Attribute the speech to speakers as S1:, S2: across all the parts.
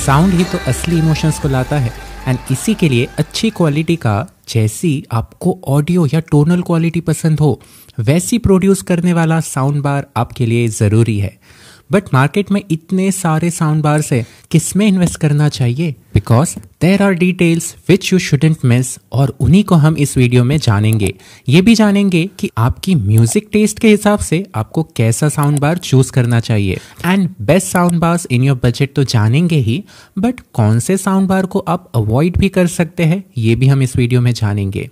S1: Sound ही तो असली emotions को लाता है एंड इसी के लिए अच्छी क्वालिटी का, जैसी आपको ऑडियो या टोनल क्वालिटी पसंद हो वैसी प्रोड्यूस करने वाला साउंड बार आपके लिए ज़रूरी है। बट मार्केट में इतने सारे साउंड बार्स है, किस में इन्वेस्ट करना चाहिए? Because there are details which you shouldn't miss और उन्हीं को हम इस वीडियो में जानेंगे। ये भी जानेंगे कि आपकी म्यूजिक टेस्ट के हिसाब से आपको कैसा साउंड बार चूज करना चाहिए and best sound bars in your budget तो जानेंगे ही, बट कौन से साउंड बार को आप अवॉइड भी कर सकते हैं ये भी हम इस वीडियो में जानेंगे।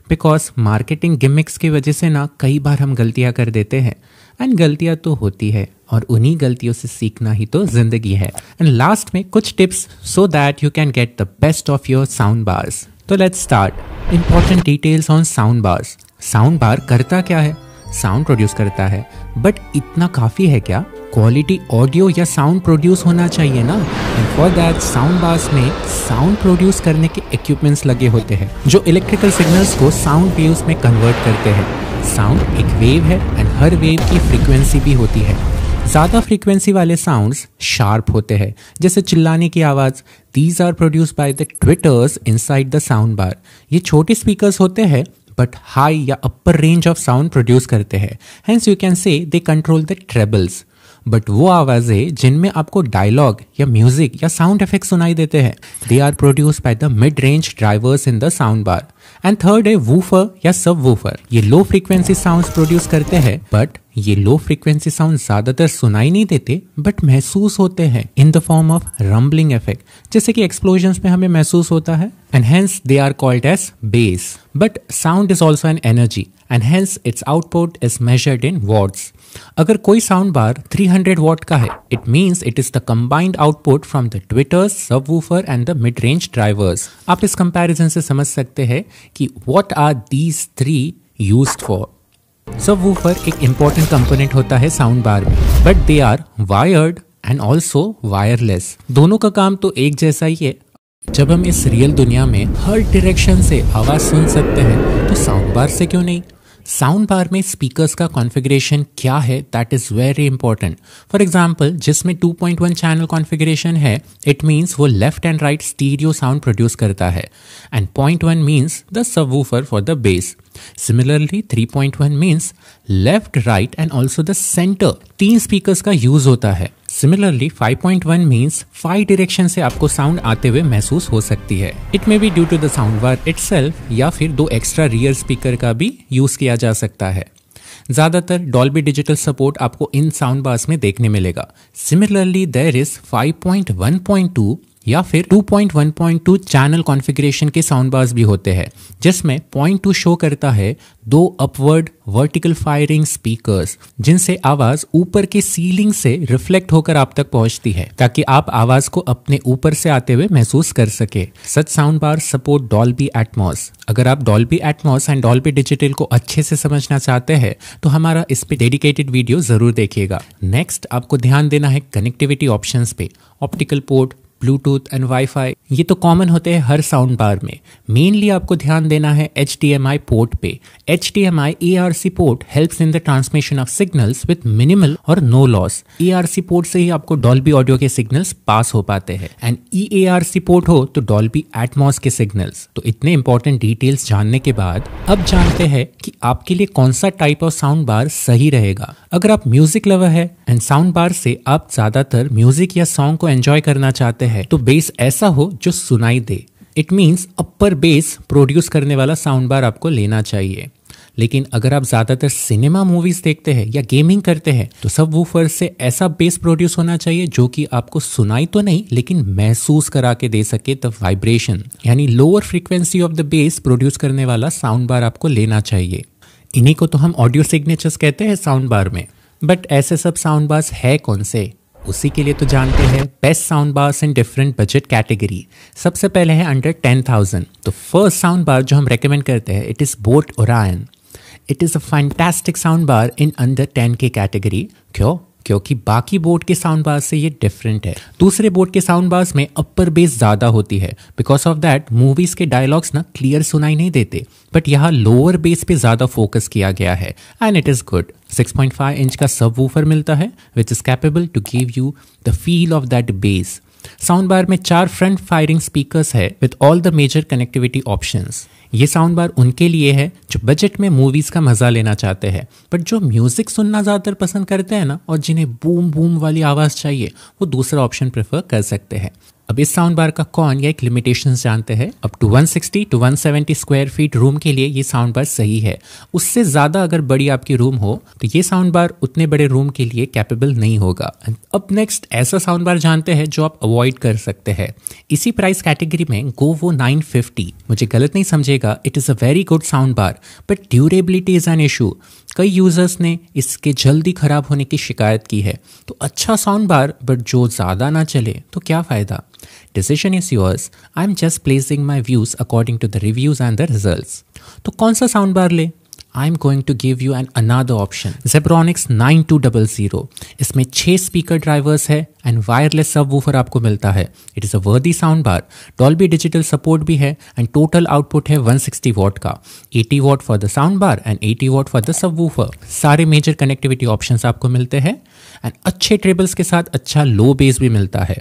S1: बिकॉज मार्केटिंग गिमिक्स की वजह से ना कई बार हम गलतियां कर देते हैं एंड गलतियां तो होती है और उन्हीं गलतियों से सीखना ही तो जिंदगी है। एंड लास्ट में कुछ tips so that you can get the best of your sound bars. तो let's start. Important details on sound bars. Sound bar करता क्या है? साउंड प्रोड्यूस करता है, बट इतना काफी है क्या? क्वालिटी ऑडियो या साउंड प्रोड्यूस होना चाहिए ना। And for that sound bars में साउंड प्रोड्यूस करने के इक्विपमेंट्स लगे होते हैं जो इलेक्ट्रिकल सिग्नल्स को साउंड वेव्स में कन्वर्ट करते हैं। साउंड एक वेव है एंड हर वेव की फ्रीक्वेंसी भी होती है। ज़्यादा फ्रीक्वेंसी वाले साउंड्स शार्प होते हैं, जैसे चिल्लाने की आवाज़। These are produced by the tweeters inside the sound bar. ये छोटे स्पीकर्स होते हैं बट हाई या upper range of sound produce करते हैं। Hence you can say they control the trebles. But वो आवाज़ें जिनमें आपको डायलॉग या म्यूजिक या साउंड इफेक्ट सुनाई देते हैं, they are produced by the mid range drivers in the sound bar. And third है वूफर या सब वूफर। ये लो फ्रीक्वेंसी साउंड्स प्रोड्यूस करते हैं, बट ये लो फ्रीक्वेंसी साउंड ज्यादातर सुनाई नहीं देते बट महसूस होते हैं in the form of rumbling effect, जैसे कि एक्सप्लोजन्स में हमें महसूस होता है। And hence they are called as bass. But sound is also an energy and hence its output is measured in watts. अगर कोई साउंड बार 300 वॉट का है, it means it is the combined output from the tweeters, subwoofer and the mid range drivers. आप इस comparison से समझ सकते हैं कि what are these three used for. Subwoofer एक इंपॉर्टेंट कंपोनेंट होता है साउंड बार में, but they are wired and also wireless. दोनों का काम तो एक जैसा ही है। जब हम इस रियल दुनिया में हर डायरेक्शन से आवाज सुन सकते हैं तो साउंड बार से क्यों नहीं? साउंड बार में स्पीकर्स का कॉन्फ़िगरेशन क्या है, that is very important. For example, जिसमें 2.1 चैनल कॉन्फ़िगरेशन है, इट मीन्स वो left and right stereo sound produce करता है and 0.1 means the subwoofer for the base. Similarly 3.1 means left, right and also the centre. 3 speakers का use होता है। Similarly 5.1 means 5 direction से आपको साउंड आते हुए महसूस हो सकती है। It may be due to the sound bar itself या फिर 2 एक्स्ट्रा रियर स्पीकर का भी यूज किया जा सकता है। ज्यादातर डॉल्बी डिजिटल सपोर्ट आपको इन साउंड बार्स में देखने मिलेगा। सिमिलरली देयर इज 5.1.2 या फिर 2.1.2 चैनल कॉन्फ़िगरेशन के साउंड बार्स भी होते हैं, जिसमें 0.2 शो करता है 2 अपवर्ड वर्टिकल फायरिंग स्पीकर्स, जिनसे आवाज ऊपर के सीलिंग से रिफ्लेक्ट होकर आप तक पहुंचती है ताकि आप आवाज को अपने ऊपर से आते हुए महसूस कर सके। Such sound bar support Dolby Atmos. अगर आप Dolby Atmos and Dolby digital को अच्छे से समझना चाहते हैं तो हमारा इस पे डेडिकेटेड वीडियो जरूर देखिएगा। नेक्स्ट आपको ध्यान देना है कनेक्टिविटी ऑप्शंस पे। Optical port, Bluetooth and wifi, ये तो कॉमन होते हैं हर साउंड बार में। मेनली आपको ध्यान देना है HDMI पोर्ट पे। HDMI ARC port helps in the transmission of signals with minimal और नो लॉस। ARC पोर्ट से ही आपको डॉल्बी ऑडियो के सिग्नल्स पास हो पाते हैं एंड EARC पोर्ट हो तो डॉल्बी एटमॉस के सिग्नल्स। तो इतने इंपॉर्टेंट डिटेल्स जानने के बाद अब जानते हैं कि आपके लिए कौन सा टाइप ऑफ साउंड बार सही रहेगा। अगर आप म्यूजिक लवर है एंड साउंड बार से आप ज्यादातर म्यूजिक या सॉन्ग को एंजॉय करना चाहते हैं तो बेस ऐसा हो जो सुनाई दे। It means upper bass produce करने वाला साउंड बार आपको लेना चाहिए। लेकिन अगर आप ज्यादातर सिनेमा मूवीज देखते हैं या गेमिंग करते हैं तो सबवूफर से ऐसा बेस प्रोड्यूस होना चाहिए जो कि आपको सुनाई तो नहीं लेकिन महसूस करा के दे सके द वाइब्रेशन, यानी lower frequency of the base produce करने वाला साउंड बार आपको लेना चाहिए। इन्हीं को तो हम ऑडियो सिग्नेचर्स कहते हैं साउंड बार में। बट ऐसे सब साउंड बार्स है कौन से? उसी के लिए तो जानते हैं best sound bars in different budget category. सबसे पहले है अंडर 10,000। तो फर्स्ट साउंड बार जो हम रेकमेंड करते हैं it is boat Orion. It is a fantastic sound bar in under 10K category. क्यों? क्योंकि बाकी बोट के साउंड बार्स से ये डिफरेंट है। दूसरे बोट के साउंड बार्स में अपर बेस ज्यादा होती है। बिकॉज ऑफ दैट मूवीज के डायलॉग्स ना क्लियर सुनाई नहीं देते, बट यहाँ लोअर बेस पे ज्यादा फोकस किया गया है and it is good. 6.5 inch का सबवूफर मिलता है which is capable to give you the feel of that bass. Sound bar में 4 फ्रंट फायरिंग स्पीकर्स है with all the major connectivity options. ये साउंड बार उनके लिए है जो बजट में मूवीज का मजा लेना चाहते हैं, बट जो म्यूजिक सुनना ज्यादातर पसंद करते हैं ना, और जिन्हें बूम बूम वाली आवाज चाहिए, वो दूसरा ऑप्शन प्रेफर कर सकते हैं। अब इस साउंड बार का कौन या एक लिमिटेशंस जानते हैं। Up to 160 to 170 square feet room के लिए ये साउंड बार सही है। उससे ज़्यादा अगर बड़ी आपकी रूम हो तो ये साउंड बार उतने बड़े रूम के लिए कैपेबल नहीं होगा। अब नेक्स्ट ऐसा साउंड बार जानते हैं जो आप अवॉइड कर सकते हैं। इसी प्राइस कैटेगरी में गोवो 950, मुझे गलत नहीं समझेगा, it is a very good sound bar, but durability is an issue. कई यूजर्स ने इसके जल्दी खराब होने की शिकायत की है। तो अच्छा साउंड बार बट जो ज़्यादा ना चले तो क्या फ़ायदा। Decision is yours. I'm just placing my views according to the reviews and the results. तो कौन सा साउंड बार ले? I'm going to give you another option. Zebronics 9200. इसमें 6 स्पीकर ड्राइवर्स है एंड वायरलेस सबवूफर आपको मिलता है। इट इज़ अ वर्दी sound bar. Dolby digital support भी है एंड टोटल आउटपुट है 160 वॉट का, 80 what for the sound bar and 80 what for the subwoofer. सारे मेजर कनेक्टिविटी ऑप्शंस आपको मिलते हैं एंड अच्छे ट्रेबल्स के साथ अच्छा लो बेस भी मिलता है,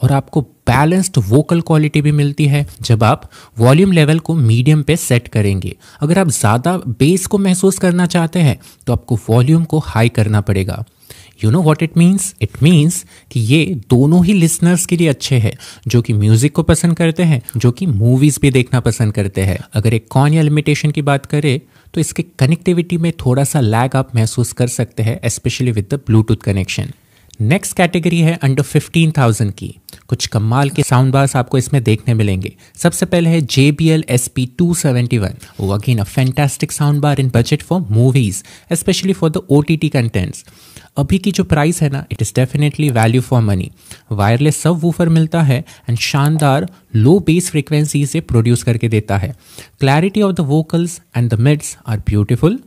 S1: और आपको बैलेंस्ड वोकल क्वालिटी भी मिलती है जब आप वॉल्यूम लेवल को मीडियम पे सेट करेंगे। अगर आप ज़्यादा बेस को महसूस करना चाहते हैं तो आपको वॉल्यूम को हाई करना पड़ेगा। You know what it means? It means कि ये दोनों ही लिसनर्स के लिए अच्छे हैं, जो कि म्यूजिक को पसंद करते हैं, जो कि मूवीज भी देखना पसंद करते हैं। अगर एक कॉन या लिमिटेशन की बात करें तो इसके कनेक्टिविटी में थोड़ा सा लैग आप महसूस कर सकते हैं, specially with the Bluetooth connection. Next category है अंडर 15,000 की। कुछ कमाल के साउंड बार्स आपको इसमें देखने मिलेंगे। सबसे पहले है JBL SP271। वो again a fantastic sound bar in budget for movies, specially for the OTT contents. अभी की जो प्राइस है ना, it is definitely value for money. Wireless subwoofer मिलता है एंड शानदार लो बेस फ्रीक्वेंसी से प्रोड्यूस करके देता है। Clarity of the vocals and the mids are beautiful.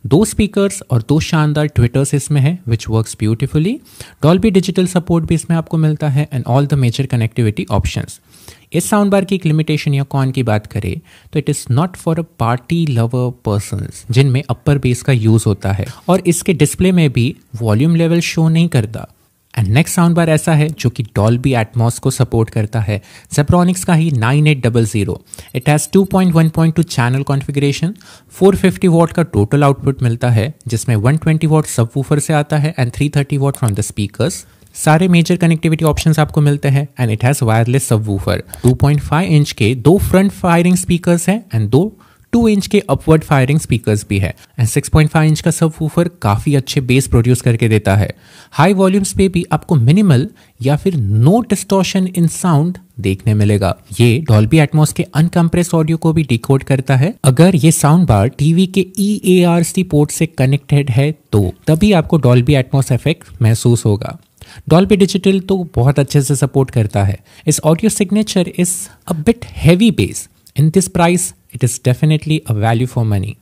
S1: 2 speakers और 2 शानदार ट्विटर्स इसमें है which works beautifully. Dolby digital support भी इसमें आपको मिलता है and all the major connectivity options. इस साउंड बार की एक लिमिटेशन या कॉन की बात करें तो it is not for a party lover persons जिनमें अपर बेस का यूज़ होता है, और इसके डिस्प्ले में भी वॉल्यूम लेवल शो नहीं करता। एंड नेक्स्ट साउंड बार ऐसा है जो कि डॉल्बी एटमॉस को सपोर्ट करता है। Zebronics का ही 9800। It has 2.1.2 channel configuration, 450 what का टोटल आउटपुट मिलता है, जिसमें 120 वॉट सबवूफर से आता है and 330 what from the speakers. सारे मेजर कनेक्टिविटी ऑप्शंस आपको मिलते हैं and it has wireless subwoofer. 2.5 inch के 2 फ्रंट फायरिंग स्पीकर्स हैं एंड 2 इंच के अपवर्ड फायरिंग स्पीकर्स भी है एंड 6.5 इंच का सबवूफर काफ़ी अच्छे बेस प्रोड्यूस करके देता है। हाई वॉल्यूम्स पे भी आपको मिनिमल या फिर नो डिस्टॉर्शन इन साउंड देखने मिलेगा। ये डॉल्बी एटमॉस के अनकम्प्रेस ऑडियो को भी डिकोड करता है। अगर ये साउंड बार टीवी के EARC पोर्ट से कनेक्टेड है तो तभी आपको डॉल्बी एटमॉस इफेक्ट महसूस होगा। डॉल्बी डिजिटल तो बहुत अच्छे से सपोर्ट करता है। इस audio signature is a bit heavy base. In this price it is definitely a value for money.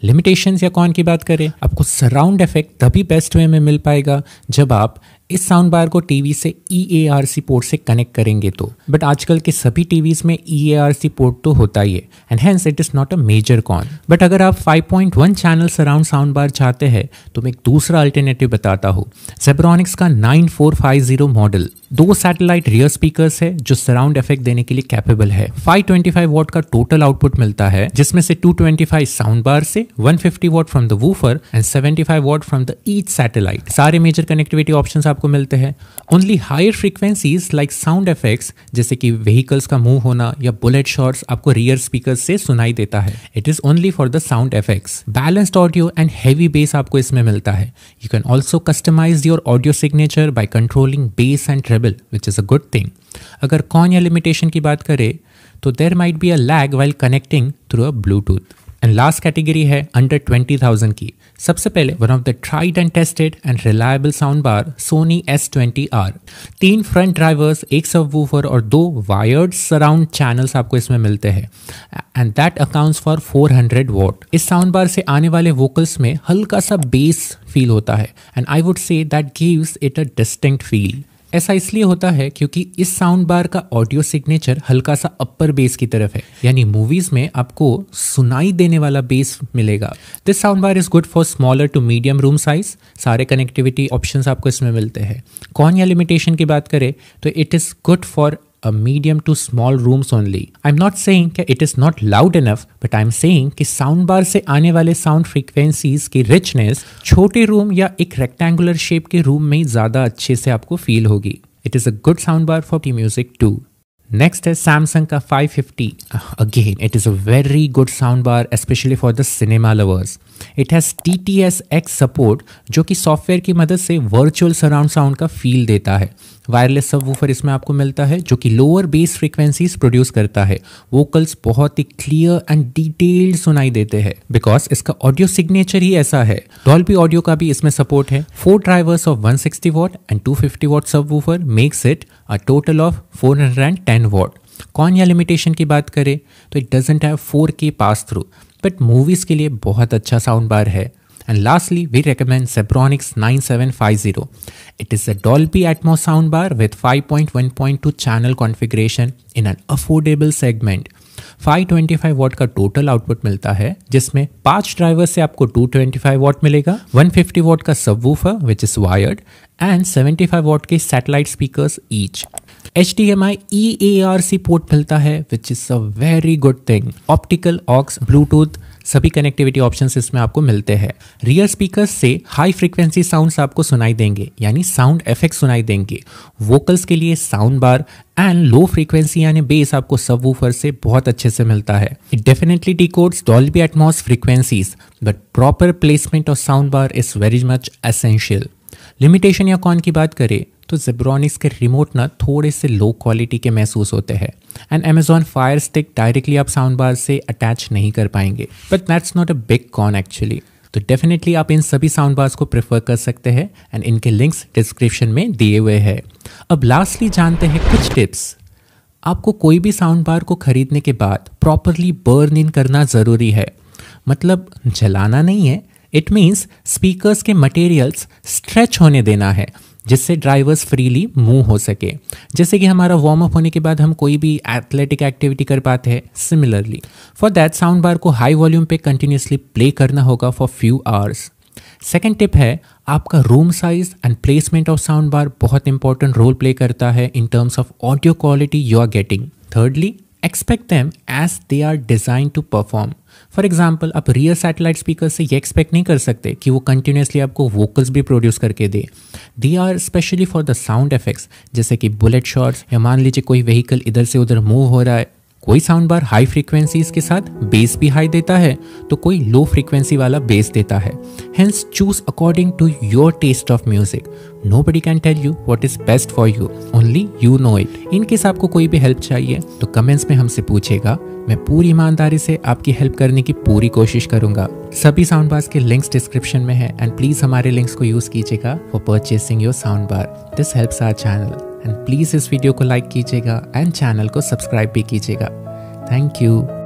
S1: Limitations या कौन की बात करें, आपको सराउंड इफेक्ट तभी बेस्ट वे में मिल पाएगा जब आप इस साउंड बार को टीवी से EARC पोर्ट से कनेक्ट करेंगे तो। बट आजकल के सभी टीवीज में EARC पोर्ट तो होता ही है and hence it is not a major con. But अगर आप 5.1 चैनल सराउंड साउंड बार चाहते हैं तो मैं एक दूसरा अल्टरनेटिव बताता हूँ। Zebronics का 9450 मॉडल 2 सैटेलाइट रियर स्पीकर्स है जो सराउंड इफेक्ट देने के लिए कैपेबल है। 525 वॉट का टोटल आउटपुट मिलता है, जिसमें से 225 साउंड बार से, 150 watt from the woofer and 75 watt from the each satellite. सारे मेजर कनेक्टिविटी ऑप्शंस आपको मिलते हैं। Only higher frequencies like sound effects जैसे कि व्हीकल्स का मूव होना या बुलेट शॉट्स आपको रियर स्पीकर से सुनाई देता है। It is only for the sound effects. Balanced audio and heavy bass आपको इसमें मिलता है। You can also customize your audio signature by controlling base and treble, which is a good thing. अगर con या लिमिटेशन की बात करें तो there might be a lag while connecting through a Bluetooth. And last category है under 20,000 की। सबसे पहले one of the tried and tested and reliable sound bar Sony S20R। 3 front drivers, 1 subwoofer और 2 वायर्ड सराउंड चैनल्स आपको इसमें मिलते हैं and that accounts for 400 watt. इस साउंड बार से आने वाले वोकल्स में हल्का सा बेस फील होता है and I would say that gives it a distinct feel. ऐसा इसलिए होता है क्योंकि इस साउंड बार का ऑडियो सिग्नेचर हल्का सा अपर बेस की तरफ है, यानी मूवीज में आपको सुनाई देने वाला बेस मिलेगा। This sound bar is good for smaller to medium room size. सारे कनेक्टिविटी ऑप्शंस आपको इसमें मिलते हैं। कौन या लिमिटेशन की बात करें तो it is good for a medium to small rooms only. I'm not saying कि it is not loud enough, but I'm saying कि साउंड बार से आने वाले साउंड फ्रीक्वेंसीज की रिचनेस छोटे रूम या एक रेक्टेंगुलर शेप के रूम में ज़्यादा अच्छे से आपको फील होगी। It is a good sound bar for music too. Next है सैमसंग का 550। Again it is a very good sound bar specially for the cinema lovers. It has TTS-X support जो कि सॉफ्टवेयर की मदद से वर्चुअल सराउंड साउंड का feel देता है। वायरलेस सबवूफर इसमें आपको मिलता है जो कि लोअर बेस फ्रीक्वेंसीज प्रोड्यूस करता है। वोकल्स बहुत ही क्लियर एंड डिटेल्ड सुनाई देते हैं बिकॉज इसका ऑडियो सिग्नेचर ही ऐसा है। डॉल्बी ऑडियो का भी इसमें सपोर्ट है। 4 drivers of 160 what and 250 what subwoofer makes it a total of 410 what. कौन या लिमिटेशन की बात करें तो it doesn't have 4K pass through, but movies के लिए बहुत अच्छा साउंड बार है। And lastly, we recommend Zebronics 9750. It is a Dolby Atmos soundbar with 5.1.2 channel configuration in an affordable segment. 525 what का टोटल आउटपुट मिलता है जिसमें 5 driver से आपको 225 वॉट मिलेगा, 150 वॉट का subwoofer which is wired and 75 watt के satellite speakers each. HDMI EARC port मिलता है which is a very good thing. Optical, aux, Bluetooth सभी कनेक्टिविटी ऑप्शंस इसमें आपको मिलते हैं। रियर स्पीकर्स से हाई फ्रीक्वेंसी साउंड्स आपको सुनाई देंगे, यानी साउंड इफेक्ट सुनाई देंगे। वोकल्स के लिए sound bar and low frequency यानी बेस आपको सबवूफर से बहुत अच्छे से मिलता है। It definitely डिकोड्स Dolby Atmos frequencies, but proper placement of sound bar is very much essential. Limitation या कौन की बात करें तो जेब्रॉनिक्स के रिमोट ना थोड़े से लो क्वालिटी के महसूस होते हैं and Amazon Fire Stick directly आप साउंड बार से अटैच नहीं कर पाएंगे, but that's not a big con actually. तो डेफिनेटली आप इन सभी साउंड बार्स को प्रेफर कर सकते हैं एंड इनके लिंक्स डिस्क्रिप्शन में दिए हुए हैं। अब लास्टली जानते हैं कुछ टिप्स। आपको कोई भी साउंड बार को खरीदने के बाद प्रॉपरली बर्न इन करना ज़रूरी है, मतलब जलाना नहीं है। इट मीन्स स्पीकर्स के मटेरियल्स स्ट्रेच होने देना है जिससे ड्राइवर्स फ्रीली मूव हो सके। जैसे कि हमारा वार्म अप होने के बाद हम कोई भी एथलेटिक एक्टिविटी कर पाते हैं, similarly for that sound bar को हाई वॉल्यूम पे कंटिन्यूसली प्ले करना होगा for few hours. Second tip है आपका room size and placement of sound bar बहुत इंपॉर्टेंट रोल प्ले करता है in terms of audio quality you are getting. Thirdly expect them as they are design to perform. For example आप rear satellite speaker से ये expect नहीं कर सकते कि वो कंटिन्यूसली आपको वोकल्स भी प्रोड्यूस करके दे। They are specially for the sound effects, जैसे कि बुलेट शॉट्स या मान लीजिए कोई व्हीकल इधर से उधर मूव हो रहा है। कोई साउंड बार हाई फ्रीक्वेंसीज के साथ बेस भी हाई देता है तो कोई लो फ्रीक्वेंसी वाला बेस देता है। Hence choose according to your taste of music. Nobody can tell you what is best for you, only you know it. In case आपको कोई भी हेल्प चाहिए तो कमेंट्स में हमसे पूछेगा, मैं पूरी ईमानदारी से आपकी हेल्प करने की पूरी कोशिश करूंगा। सभी साउंड बार्स के लिंक्स डिस्क्रिप्शन में है एंड प्लीज हमारे लिंक्स को यूज कीजिएगा for purchasing your sound bar. This helps our channel and please इस वीडियो को लाइक कीजिएगा एंड चैनल को सब्सक्राइब भी कीजिएगा। Thank you.